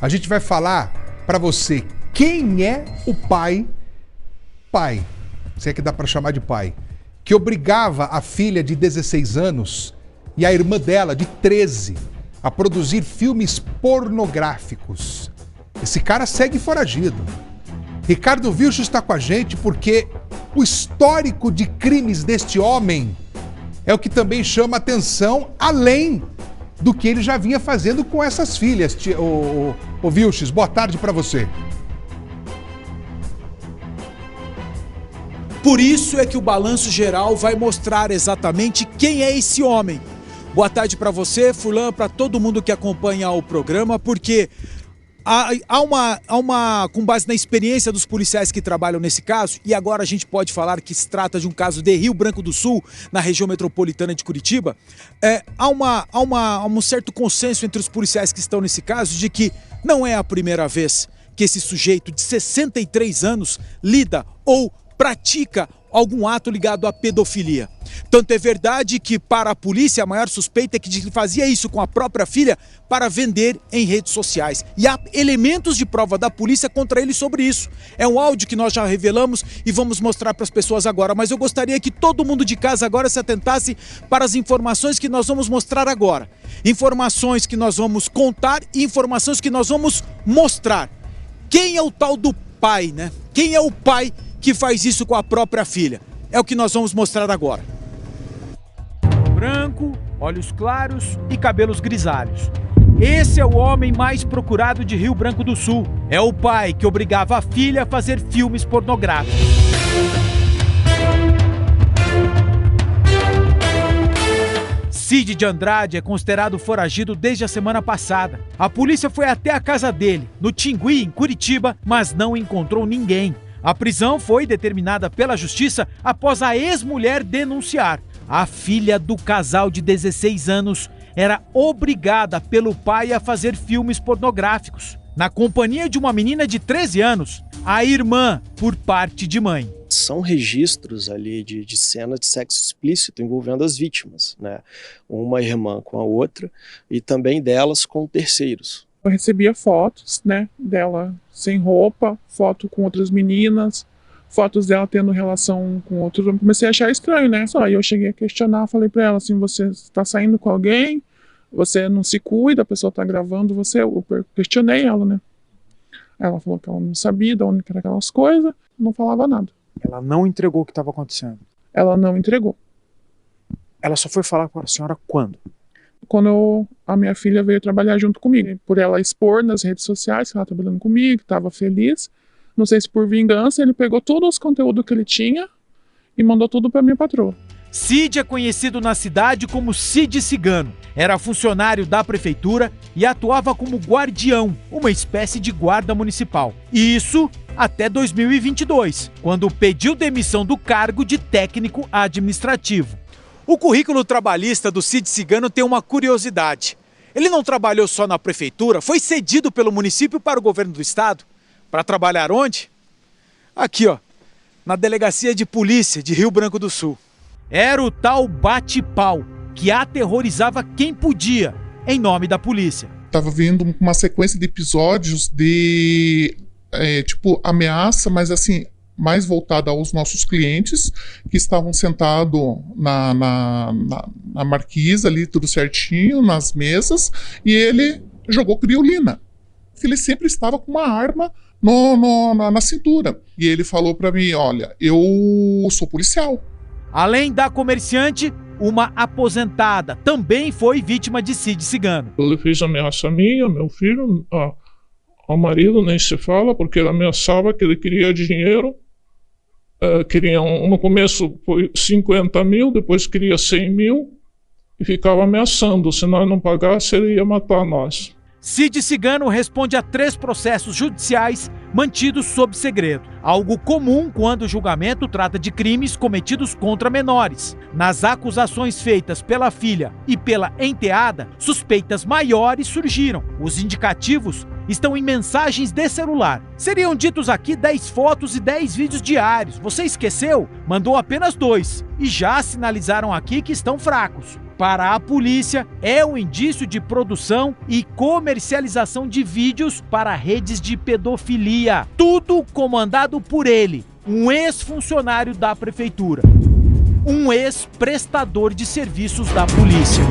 A gente vai falar para você quem é o pai, se é que dá para chamar de pai, que obrigava a filha de 16 anos e a irmã dela, de 13, a produzir filmes pornográficos. Esse cara segue foragido. Ricardo Vilches está com a gente porque o histórico de crimes deste homem é o que também chama atenção, além do que ele já vinha fazendo com essas filhas. Ô Vilches, boa tarde para você. Por isso é que o Balanço Geral vai mostrar exatamente quem é esse homem. Boa tarde para você, Furlan, para todo mundo que acompanha o programa, porque com base na experiência dos policiais que trabalham nesse caso, e agora a gente pode falar que se trata de um caso de Rio Branco do Sul, na região metropolitana de Curitiba, há um certo consenso entre os policiais que estão nesse caso de que não é a primeira vez que esse sujeito de 63 anos lida ou pratica algum ato ligado à pedofilia. Tanto é verdade que, para a polícia, a maior suspeita é que ele fazia isso com a própria filha para vender em redes sociais. E há elementos de prova da polícia contra ele sobre isso. É um áudio que nós já revelamos e vamos mostrar para as pessoas agora. Mas eu gostaria que todo mundo de casa agora se atentasse para as informações que nós vamos mostrar agora. Informações que nós vamos contar e informações que nós vamos mostrar. Quem é o tal do pai, né? Quem é o pai que faz isso com a própria filha? É o que nós vamos mostrar agora. Branco, olhos claros e cabelos grisalhos. Esse é o homem mais procurado de Rio Branco do Sul. É o pai que obrigava a filha a fazer filmes pornográficos. Cid de Andrade é considerado foragido desde a semana passada. A polícia foi até a casa dele, no Tingui, em Curitiba, mas não encontrou ninguém. A prisão foi determinada pela justiça após a ex-mulher denunciar. A filha do casal de 16 anos era obrigada pelo pai a fazer filmes pornográficos, na companhia de uma menina de 13 anos, a irmã por parte de mãe. São registros ali de cena de sexo explícito envolvendo as vítimas, né? Uma irmã com a outra e também delas com terceiros. Eu recebia fotos, né, dela sem roupa, foto com outras meninas, fotos dela tendo relação com outros. Eu comecei a achar estranho, né? Só aí eu cheguei a questionar, falei pra ela assim, você está saindo com alguém? Você não se cuida, a pessoa tá gravando você? Eu questionei ela, né? Ela falou que ela não sabia de onde eram aquelas coisas, não falava nada. Ela não entregou o que estava acontecendo? Ela não entregou. Ela só foi falar com a senhora quando? Quando a minha filha veio trabalhar junto comigo. Por ela expor nas redes sociais que ela estava trabalhando comigo, estava feliz. Não sei se por vingança, ele pegou todos os conteúdos que ele tinha e mandou tudo para minha patroa. Cid é conhecido na cidade como Cid Cigano. Era funcionário da prefeitura e atuava como guardião, uma espécie de guarda municipal. E isso até 2022, quando pediu demissão do cargo de técnico administrativo. O currículo trabalhista do Cid Cigano tem uma curiosidade. Ele não trabalhou só na prefeitura, foi cedido pelo município para o governo do estado. Para trabalhar onde? Aqui, ó, na Delegacia de Polícia de Rio Branco do Sul. Era o tal bate-pau, que aterrorizava quem podia, em nome da polícia. Tava vindo uma sequência de episódios de, ameaça, mas assim, mais voltada aos nossos clientes, que estavam sentados na marquise ali, tudo certinho, nas mesas, e ele jogou criolina. Ele sempre estava com uma arma na cintura. E ele falou para mim, olha, eu sou policial. Além da comerciante, uma aposentada também foi vítima de Cid Cigano. Ele fez ameaça a mim, ao meu filho, ao marido, nem se fala, porque ele ameaçava que ele queria dinheiro. No começo foi 50 mil, depois queria 100 mil e ficava ameaçando, se nós não pagasse ele ia matar nós. Cid Cigano responde a 3 processos judiciais mantidos sob segredo. Algo comum quando o julgamento trata de crimes cometidos contra menores. Nas acusações feitas pela filha e pela enteada, suspeitas maiores surgiram. Os indicativos estão em mensagens de celular. Seriam ditos aqui 10 fotos e 10 vídeos diários. Você esqueceu? Mandou apenas 2 e já sinalizaram aqui que estão fracos. para a polícia, é um indício de produção e comercialização de vídeos para redes de pedofilia. Tudo comandado por ele, um ex-funcionário da prefeitura, um ex-prestador de serviços da polícia.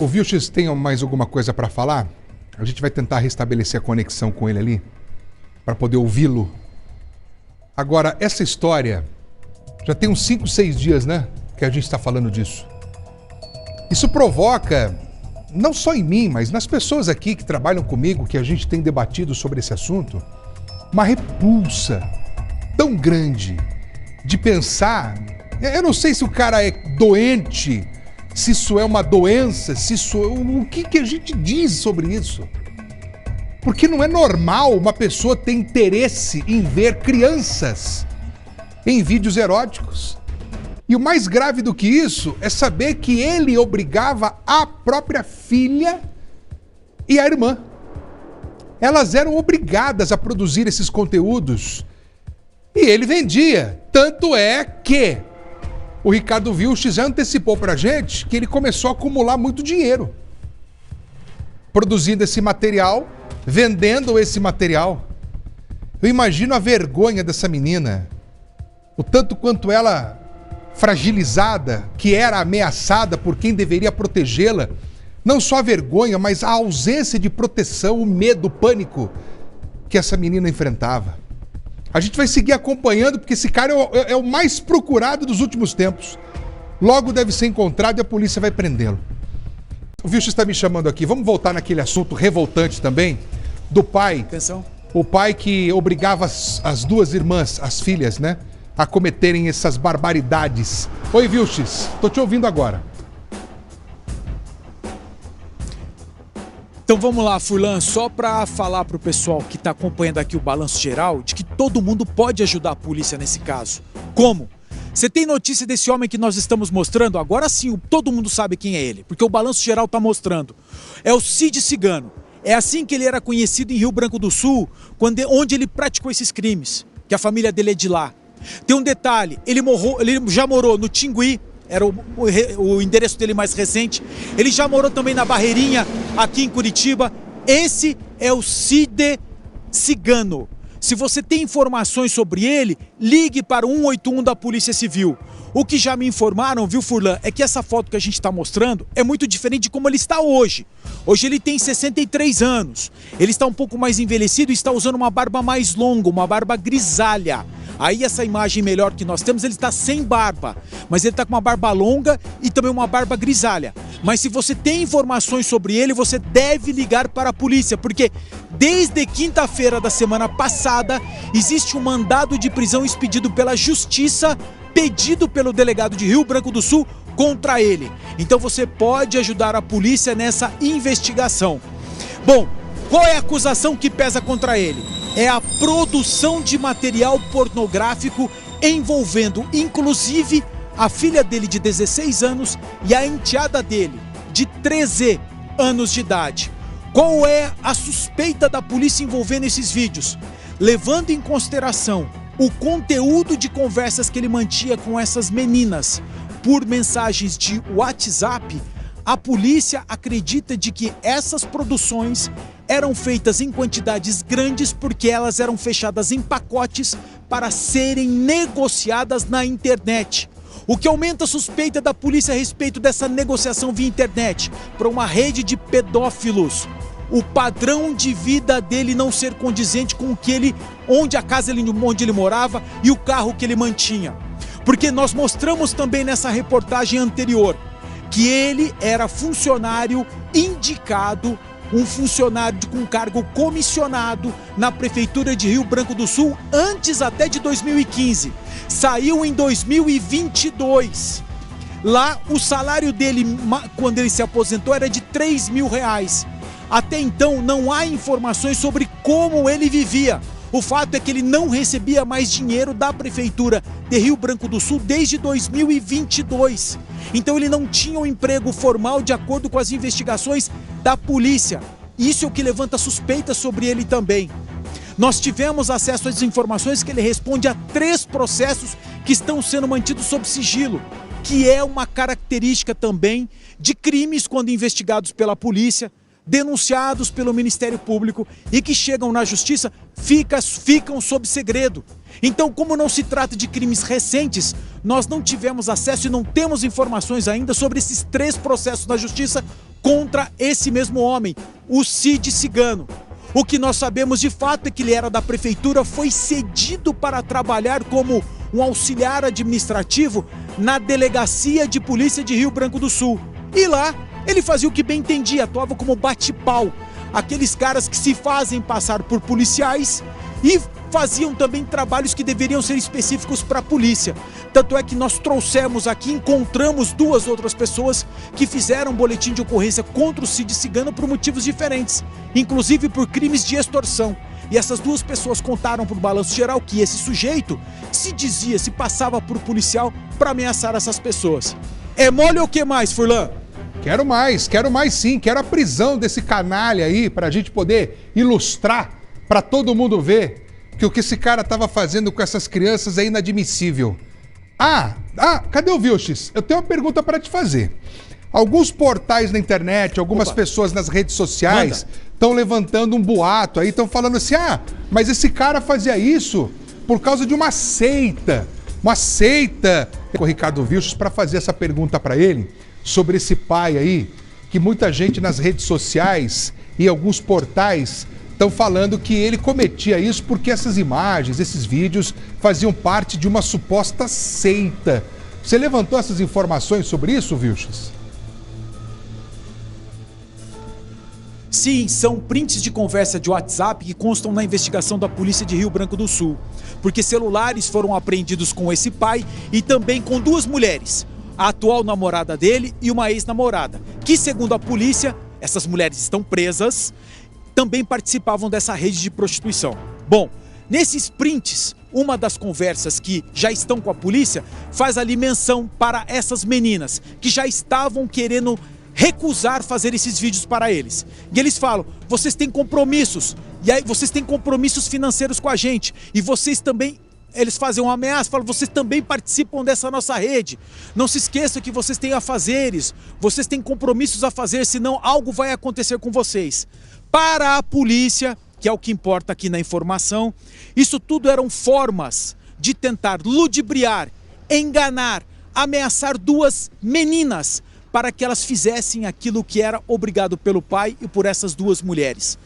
O Vilches tem mais alguma coisa para falar? A gente vai tentar restabelecer a conexão com ele ali, para poder ouvi-lo. Agora, essa história, já tem uns 5, 6 dias, né, que a gente está falando disso. Isso provoca, não só em mim, mas nas pessoas aqui que trabalham comigo, que a gente tem debatido sobre esse assunto, uma repulsa tão grande de pensar. Eu não sei se o cara é doente, se isso é uma doença, se isso é... O que a gente diz sobre isso? Porque não é normal uma pessoa ter interesse em ver crianças em vídeos eróticos. E o mais grave do que isso é saber que ele obrigava a própria filha e a irmã. Elas eram obrigadas a produzir esses conteúdos. E ele vendia. Tanto é que o Ricardo Vilches já antecipou pra gente que ele começou a acumular muito dinheiro produzindo esse material, vendendo esse material. Eu imagino a vergonha dessa menina, o tanto quanto ela, fragilizada, que era ameaçada por quem deveria protegê-la, não só a vergonha, mas a ausência de proteção, o medo, o pânico que essa menina enfrentava. A gente vai seguir acompanhando, porque esse cara é o mais procurado dos últimos tempos. Logo deve ser encontrado e a polícia vai prendê-lo. O Vilches está me chamando aqui. Vamos voltar naquele assunto revoltante também, do pai. Atenção. O pai que obrigava as duas irmãs, as filhas, né, a cometerem essas barbaridades. Oi, Vilches, tô te ouvindo agora. Então vamos lá, Furlan, só para falar para o pessoal que está acompanhando aqui o Balanço Geral, de que todo mundo pode ajudar a polícia nesse caso. Como? Você tem notícia desse homem que nós estamos mostrando? Agora sim, todo mundo sabe quem é ele, porque o Balanço Geral está mostrando. É o Cid Cigano. É assim que ele era conhecido em Rio Branco do Sul, onde ele praticou esses crimes, que a família dele é de lá. Tem um detalhe, ele já morou no Tingui, era o endereço dele mais recente. Ele já morou também na Barreirinha, aqui em Curitiba. Esse é o Cid Cigano. Se você tem informações sobre ele, ligue para o 181 da Polícia Civil. O que já me informaram, viu, Furlan, é que essa foto que a gente está mostrando é muito diferente de como ele está hoje. Hoje ele tem 63 anos. Ele está um pouco mais envelhecido e está usando uma barba mais longa, uma barba grisalha. Aí essa imagem melhor que nós temos, ele está sem barba, mas ele está com uma barba longa e também uma barba grisalha. Mas se você tem informações sobre ele, você deve ligar para a polícia, porque desde quinta-feira da semana passada, existe um mandado de prisão expedido pela Justiça, pedido pelo delegado de Rio Branco do Sul contra ele. Então você pode ajudar a polícia nessa investigação. Bom, qual é a acusação que pesa contra ele? É a produção de material pornográfico envolvendo, inclusive, a filha dele de 16 anos e a enteada dele de 13 anos de idade. Qual é a suspeita da polícia envolvendo esses vídeos? Levando em consideração o conteúdo de conversas que ele mantinha com essas meninas por mensagens de WhatsApp, a polícia acredita de que essas produções eram feitas em quantidades grandes porque elas eram fechadas em pacotes para serem negociadas na internet. O que aumenta a suspeita da polícia a respeito dessa negociação via internet para uma rede de pedófilos. O padrão de vida dele não ser condizente com onde ele morava e o carro que ele mantinha. Porque nós mostramos também nessa reportagem anterior que ele era funcionário indicado, um funcionário com cargo comissionado na Prefeitura de Rio Branco do Sul antes até de 2015. Saiu em 2022. Lá o salário dele, quando ele se aposentou, era de R$3.000. Até então não há informações sobre como ele vivia. O fato é que ele não recebia mais dinheiro da Prefeitura de Rio Branco do Sul desde 2022. Então ele não tinha um emprego formal de acordo com as investigações da polícia. Isso é o que levanta suspeitas sobre ele também. Nós tivemos acesso às informações que ele responde a 3 processos que estão sendo mantidos sob sigilo, que é uma característica também de crimes quando investigados pela polícia, denunciados pelo Ministério Público e que chegam na justiça, ficam sob segredo. Então, como não se trata de crimes recentes, nós não tivemos acesso e não temos informações ainda sobre esses 3 processos na justiça contra esse mesmo homem, o Cid Cigano. O que nós sabemos de fato é que ele era da prefeitura, foi cedido para trabalhar como um auxiliar administrativo na Delegacia de Polícia de Rio Branco do Sul. E lá ele fazia o que bem entendia, atuava como bate-pau. Aqueles caras que se fazem passar por policiais e faziam também trabalhos que deveriam ser específicos para a polícia. Tanto é que nós trouxemos aqui, encontramos 2 outras pessoas que fizeram boletim de ocorrência contra o Cid Cigano por motivos diferentes, inclusive por crimes de extorsão. E essas 2 pessoas contaram para o Balanço Geral que esse sujeito se passava por policial para ameaçar essas pessoas. É mole ou o que mais, Furlan? Quero mais sim, quero a prisão desse canalha aí pra gente poder ilustrar pra todo mundo ver que o que esse cara tava fazendo com essas crianças é inadmissível. Cadê o Vilches? Eu tenho uma pergunta pra te fazer. Alguns portais na internet, algumas pessoas nas redes sociais estão levantando um boato aí, estão falando assim, mas esse cara fazia isso por causa de uma seita. Uma seita. Com o Ricardo Vilches para fazer essa pergunta pra ele sobre esse pai aí, que muita gente nas redes sociais e alguns portais estão falando que ele cometia isso porque essas imagens, esses vídeos faziam parte de uma suposta seita. Você levantou essas informações sobre isso, Vilches? Sim, são prints de conversa de WhatsApp que constam na investigação da polícia de Rio Branco do Sul, porque celulares foram apreendidos com esse pai e também com 2 mulheres, a atual namorada dele e uma ex-namorada, que segundo a polícia, essas mulheres estão presas, também participavam dessa rede de prostituição. Bom, nesses prints, uma das conversas que já estão com a polícia faz ali menção para essas meninas que já estavam querendo recusar fazer esses vídeos para eles. E eles falam, vocês têm compromissos, e aí vocês têm compromissos financeiros com a gente, e vocês também, eles fazem uma ameaça, falam, vocês também participam dessa nossa rede, não se esqueçam que vocês têm afazeres, vocês têm compromissos a fazer, senão algo vai acontecer com vocês. Para a polícia, que é o que importa aqui na informação, isso tudo eram formas de tentar ludibriar, enganar, ameaçar 2 meninas, para que elas fizessem aquilo que era obrigado pelo pai e por essas 2 mulheres.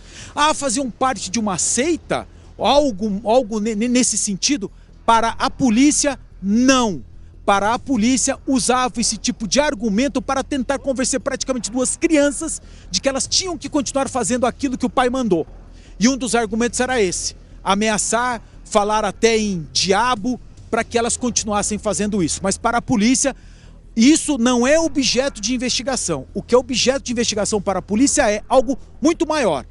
Faziam parte de uma seita? Algo nesse sentido? Para a polícia, não. Para a polícia, usava esse tipo de argumento para tentar convencer praticamente 2 crianças de que elas tinham que continuar fazendo aquilo que o pai mandou. E um dos argumentos era esse, ameaçar, falar até em diabo, para que elas continuassem fazendo isso. Mas para a polícia, isso não é objeto de investigação. O que é objeto de investigação para a polícia é algo muito maior.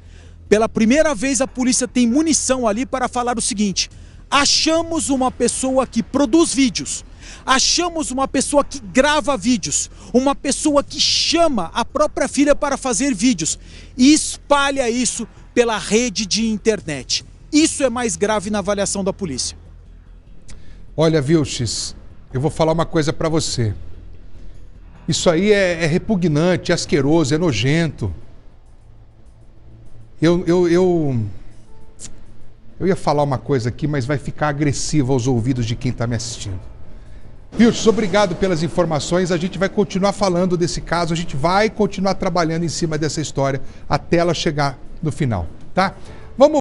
Pela primeira vez a polícia tem munição ali para falar o seguinte: achamos uma pessoa que produz vídeos, achamos uma pessoa que grava vídeos, uma pessoa que chama a própria filha para fazer vídeos e espalha isso pela rede de internet. Isso é mais grave na avaliação da polícia. Olha, Vilches, eu vou falar uma coisa para você. Isso aí é repugnante, é asqueroso, é nojento. Eu ia falar uma coisa aqui, mas vai ficar agressivo aos ouvidos de quem está me assistindo. Vilches, obrigado pelas informações. A gente vai continuar falando desse caso, a gente vai continuar trabalhando em cima dessa história até ela chegar no final, tá?